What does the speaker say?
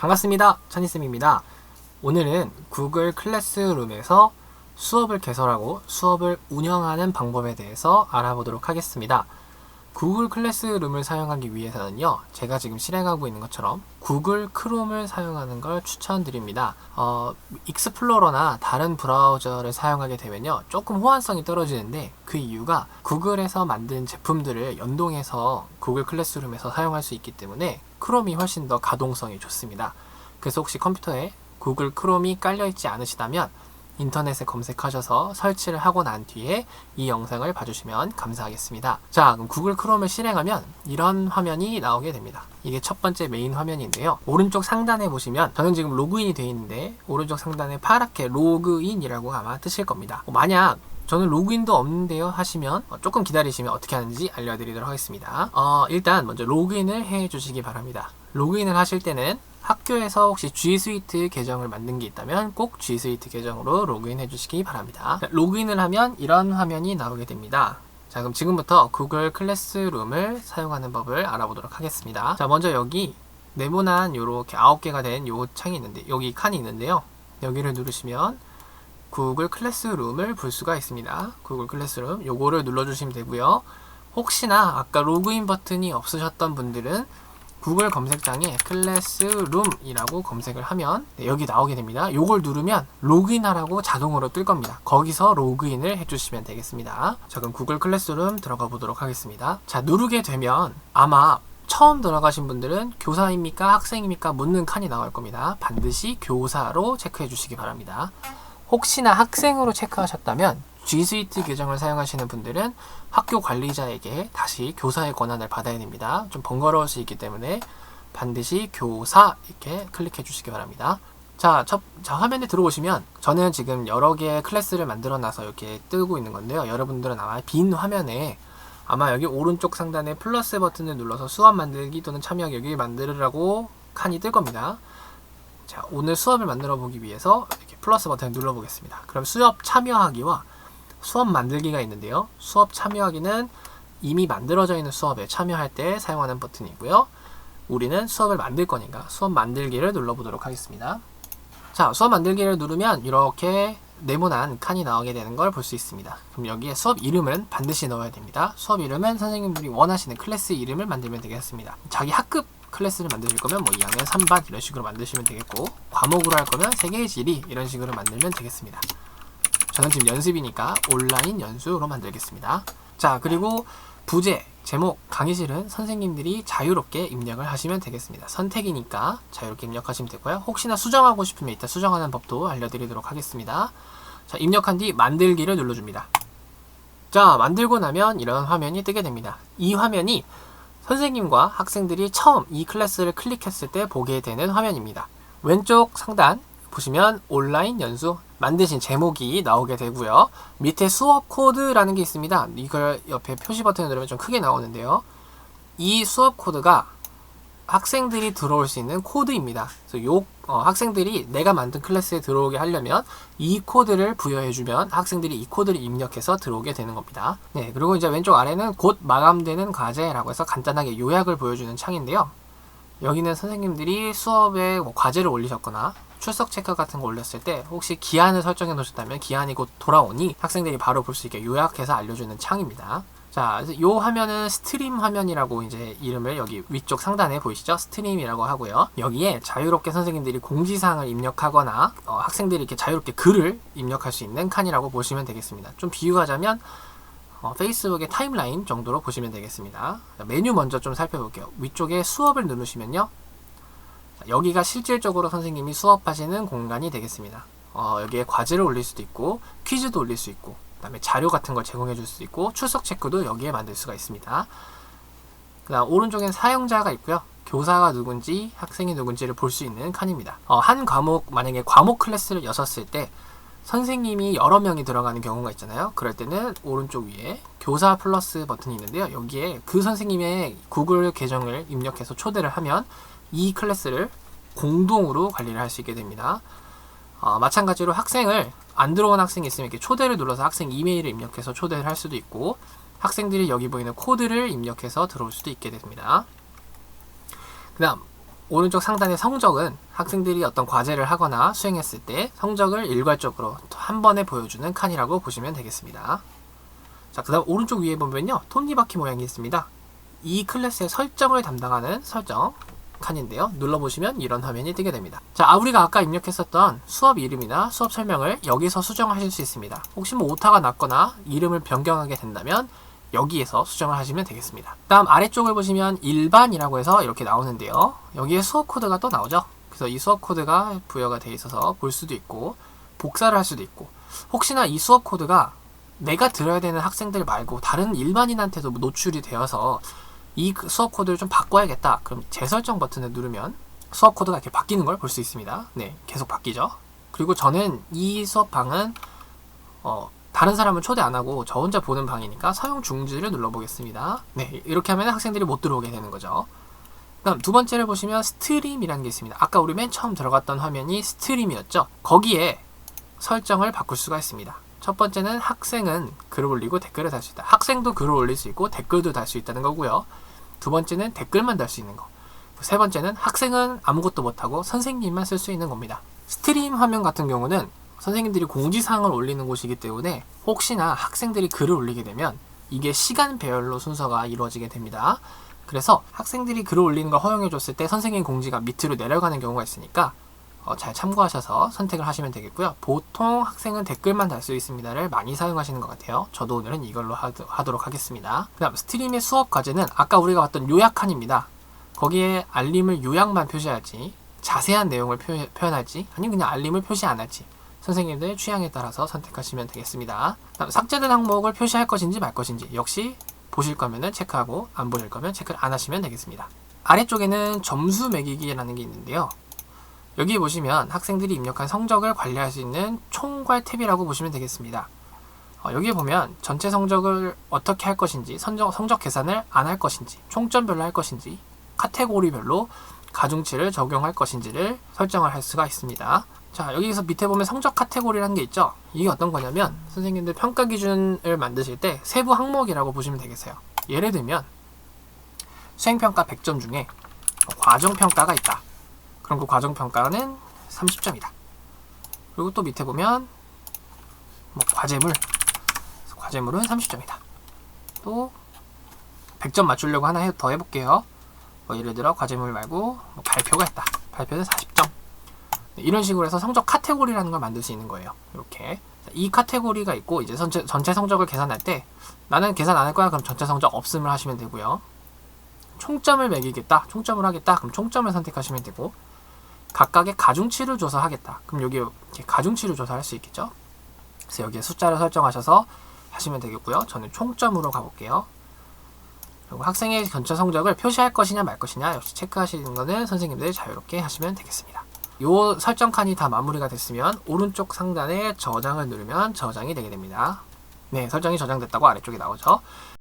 반갑습니다. 찬이쌤입니다. 오늘은 구글 클래스룸에서 수업을 개설하고 수업을 운영하는 방법에 대해서 알아보도록 하겠습니다. 구글 클래스룸을 사용하기 위해서는요, 제가 지금 실행하고 있는 것처럼 구글 크롬을 사용하는 걸 추천드립니다. 익스플로러나 다른 브라우저를 사용하게 되면요, 조금 호환성이 떨어지는데 그 이유가 구글에서 만든 제품들을 연동해서 구글 클래스룸에서 사용할 수 있기 때문에 크롬이 훨씬 더 가동성이 좋습니다. 그래서 혹시 컴퓨터에 구글 크롬이 깔려있지 않으시다면 인터넷에 검색하셔서 설치를 하고 난 뒤에 이 영상을 봐주시면 감사하겠습니다. 자, 그럼 구글 크롬을 실행하면 이런 화면이 나오게 됩니다. 이게 첫 번째 메인 화면인데요. 오른쪽 상단에 보시면 저는 지금 로그인이 되어 있는데 오른쪽 상단에 파랗게 로그인이라고 아마 뜨실 겁니다. 만약 저는 로그인도 없는데요 하시면 조금 기다리시면 어떻게 하는지 알려드리도록 하겠습니다. 일단 먼저 로그인을 해 주시기 바랍니다. 로그인을 하실 때는 학교에서 혹시 G Suite 계정을 만든 게 있다면 꼭 G Suite 계정으로 로그인 해주시기 바랍니다. 로그인을 하면 이런 화면이 나오게 됩니다. 자, 그럼 지금부터 구글 클래스룸을 사용하는 법을 알아보도록 하겠습니다. 자, 먼저 여기 네모난 요렇게 9개가 된 요 창이 있는데, 여기 칸이 있는데요, 여기를 누르시면 구글 클래스룸을 볼 수가 있습니다. 구글 클래스룸 요거를 눌러주시면 되고요. 혹시나 아까 로그인 버튼이 없으셨던 분들은 구글 검색창에 클래스룸이라고 검색을 하면 여기 나오게 됩니다. 요걸 누르면 로그인하라고 자동으로 뜰 겁니다. 거기서 로그인을 해주시면 되겠습니다. 자, 그럼 구글 클래스룸 들어가 보도록 하겠습니다. 자, 누르게 되면 아마 처음 들어가신 분들은 교사입니까 학생입니까 묻는 칸이 나올 겁니다. 반드시 교사로 체크해 주시기 바랍니다. 혹시나 학생으로 체크하셨다면 G Suite 계정을 사용하시는 분들은 학교 관리자에게 다시 교사의 권한을 받아야 됩니다. 좀 번거로울 수 있기 때문에 반드시 교사 이렇게 클릭해 주시기 바랍니다. 자, 화면에 들어오시면 저는 지금 여러 개의 클래스를 만들어 놔서 이렇게 뜨고 있는 건데요. 여러분들은 아마 빈 화면에 아마 여기 오른쪽 상단에 플러스 버튼을 눌러서 수업 만들기 또는 참여하기 여기 만들으라고 칸이 뜰 겁니다. 자, 오늘 수업을 만들어 보기 위해서 이렇게 플러스 버튼을 눌러 보겠습니다. 그럼 수업 참여하기와 수업 만들기가 있는데요. 수업 참여하기는 이미 만들어져 있는 수업에 참여할 때 사용하는 버튼이고요. 우리는 수업을 만들 거니까 수업 만들기를 눌러보도록 하겠습니다. 자, 수업 만들기를 누르면 이렇게 네모난 칸이 나오게 되는 걸 볼 수 있습니다. 그럼 여기에 수업 이름은 반드시 넣어야 됩니다. 수업 이름은 선생님들이 원하시는 클래스 이름을 만들면 되겠습니다. 자기 학급 클래스를 만드실 거면 뭐 2학년 3반 이런 식으로 만드시면 되겠고, 과목으로 할 거면 세계의 지리 이런 식으로 만들면 되겠습니다. 저는 지금 연습이니까 온라인 연수로 만들겠습니다. 자, 그리고 부제, 제목, 강의실은 선생님들이 자유롭게 입력을 하시면 되겠습니다. 선택이니까 자유롭게 입력하시면 되고요. 혹시나 수정하고 싶으면 이따 수정하는 법도 알려드리도록 하겠습니다. 자, 입력한 뒤 만들기를 눌러줍니다. 자, 만들고 나면 이런 화면이 뜨게 됩니다. 이 화면이 선생님과 학생들이 처음 이 클래스를 클릭했을 때 보게 되는 화면입니다. 왼쪽 상단 보시면 온라인 연수 만드신 제목이 나오게 되고요. 밑에 수업 코드라는 게 있습니다. 이걸 옆에 표시 버튼을 누르면 좀 크게 나오는데요. 이 수업 코드가 학생들이 들어올 수 있는 코드입니다. 그래서 학생들이 내가 만든 클래스에 들어오게 하려면 이 코드를 부여해주면 학생들이 이 코드를 입력해서 들어오게 되는 겁니다. 네, 그리고 이제 왼쪽 아래는 곧 마감되는 과제라고 해서 간단하게 요약을 보여주는 창인데요. 여기는 선생님들이 수업에 과제를 올리셨거나 출석 체크 같은 거 올렸을 때 혹시 기한을 설정해 놓으셨다면 기한이 곧 돌아오니 학생들이 바로 볼 수 있게 요약해서 알려주는 창입니다. 자, 이 화면은 스트림 화면이라고 이제 이름을 여기 위쪽 상단에 보이시죠? 스트림이라고 하고요. 여기에 자유롭게 선생님들이 공지사항을 입력하거나 학생들이 이렇게 자유롭게 글을 입력할 수 있는 칸이라고 보시면 되겠습니다. 좀 비유하자면 페이스북의 타임라인 정도로 보시면 되겠습니다. 메뉴 먼저 좀 살펴볼게요. 위쪽에 수업을 누르시면요, 여기가 실질적으로 선생님이 수업하시는 공간이 되겠습니다. 여기에 과제를 올릴 수도 있고 퀴즈도 올릴 수 있고 그 다음에 자료 같은 걸 제공해 줄 수 있고 출석 체크도 여기에 만들 수가 있습니다. 그 다음 오른쪽엔 사용자가 있고요. 교사가 누군지 학생이 누군지를 볼 수 있는 칸입니다. 한 과목, 만약에 과목 클래스를 여셨을 때 선생님이 여러 명이 들어가는 경우가 있잖아요. 그럴 때는 오른쪽 위에 교사 플러스 버튼이 있는데요. 여기에 그 선생님의 구글 계정을 입력해서 초대를 하면 이 클래스를 공동으로 관리를 할 수 있게 됩니다. 마찬가지로 학생을 안 들어온 학생이 있으면 이렇게 초대를 눌러서 학생 이메일을 입력해서 초대를 할 수도 있고, 학생들이 여기 보이는 코드를 입력해서 들어올 수도 있게 됩니다. 그 다음 오른쪽 상단의 성적은 학생들이 어떤 과제를 하거나 수행했을 때 성적을 일괄적으로 한 번에 보여주는 칸이라고 보시면 되겠습니다. 자, 그 다음 오른쪽 위에 보면요, 톱니바퀴 모양이 있습니다. 이 클래스의 설정을 담당하는 설정 칸인데요. 눌러보시면 이런 화면이 뜨게 됩니다. 자, 우리가 아까 입력했었던 수업 이름이나 수업 설명을 여기서 수정하실 수 있습니다. 혹시 뭐 오타가 났거나 이름을 변경하게 된다면 여기에서 수정을 하시면 되겠습니다. 다음 아래쪽을 보시면 일반이라고 해서 이렇게 나오는데요. 여기에 수업 코드가 또 나오죠. 그래서 이 수업 코드가 부여가 되어 있어서 볼 수도 있고 복사를 할 수도 있고, 혹시나 이 수업 코드가 내가 들어야 되는 학생들 말고 다른 일반인한테도 노출이 되어서 이 수업 코드를 좀 바꿔야겠다. 그럼 재설정 버튼을 누르면 수업 코드가 이렇게 바뀌는 걸 볼 수 있습니다. 네, 계속 바뀌죠. 그리고 저는 이 수업방은 다른 사람은 초대 안 하고 저 혼자 보는 방이니까 사용 중지를 눌러보겠습니다. 네, 이렇게 하면 학생들이 못 들어오게 되는 거죠. 그다음 두 번째를 보시면 스트림이라는 게 있습니다. 아까 우리 맨 처음 들어갔던 화면이 스트림이었죠. 거기에 설정을 바꿀 수가 있습니다. 첫 번째는 학생은 글을 올리고 댓글을 달 수 있다. 학생도 글을 올릴 수 있고 댓글도 달 수 있다는 거고요. 두 번째는 댓글만 달 수 있는 거. 세 번째는 학생은 아무것도 못하고 선생님만 쓸 수 있는 겁니다. 스트림 화면 같은 경우는 선생님들이 공지사항을 올리는 곳이기 때문에 혹시나 학생들이 글을 올리게 되면 이게 시간별로 순서가 이루어지게 됩니다. 그래서 학생들이 글을 올리는 걸 허용해 줬을 때 선생님 공지가 밑으로 내려가는 경우가 있으니까 잘 참고하셔서 선택을 하시면 되겠고요. 보통 학생은 댓글만 달 수 있습니다를 많이 사용하시는 것 같아요. 저도 오늘은 이걸로 하도록 하겠습니다. 그 다음 스트림의 수업 과제는 아까 우리가 봤던 요약칸입니다. 거기에 알림을 요약만 표시할지, 자세한 내용을 표현할지, 아니면 그냥 알림을 표시 안 할지 선생님들 취향에 따라서 선택하시면 되겠습니다. 다음 삭제된 항목을 표시할 것인지 말 것인지 역시 보실 거면은 체크하고 안 보실 거면 체크를 안 하시면 되겠습니다. 아래쪽에는 점수 매기기라는 게 있는데요. 여기 보시면 학생들이 입력한 성적을 관리할 수 있는 총괄 탭이라고 보시면 되겠습니다. 여기 보면 전체 성적을 어떻게 할 것인지, 성적 계산을 안 할 것인지, 총점별로 할 것인지, 카테고리별로 가중치를 적용할 것인지를 설정을 할 수가 있습니다. 자, 여기서 밑에 보면 성적 카테고리라는 게 있죠. 이게 어떤 거냐면 선생님들 평가 기준을 만드실 때 세부 항목이라고 보시면 되겠어요. 예를 들면 수행평가 100점 중에 과정평가가 있다. 그럼 그 과정평가는 30점이다. 그리고 또 밑에 보면 과제물은 30점이다. 또 100점 맞추려고 하나 더 해볼게요. 예를 들어 과제물 말고 발표가 있다. 발표는 40점. 이런 식으로 해서 성적 카테고리라는 걸 만들 수 있는 거예요. 이렇게 이 카테고리가 있고, 이제 전체 성적을 계산할 때 나는 계산 안 할 거야. 그럼 전체 성적 없음을 하시면 되고요. 총점을 매기겠다. 총점을 하겠다. 그럼 총점을 선택하시면 되고, 각각의 가중치를 조사하겠다. 그럼 여기 이렇게 가중치를 조사할 수 있겠죠. 그래서 여기에 숫자를 설정하셔서 하시면 되겠고요. 저는 총점으로 가볼게요. 그리고 학생의 전체 성적을 표시할 것이냐 말 것이냐 역시 체크하시는 거는 선생님들 자유롭게 하시면 되겠습니다. 요 설정 칸이 다 마무리가 됐으면 오른쪽 상단에 저장을 누르면 저장이 되게 됩니다. 네, 설정이 저장됐다고 아래쪽에 나오죠.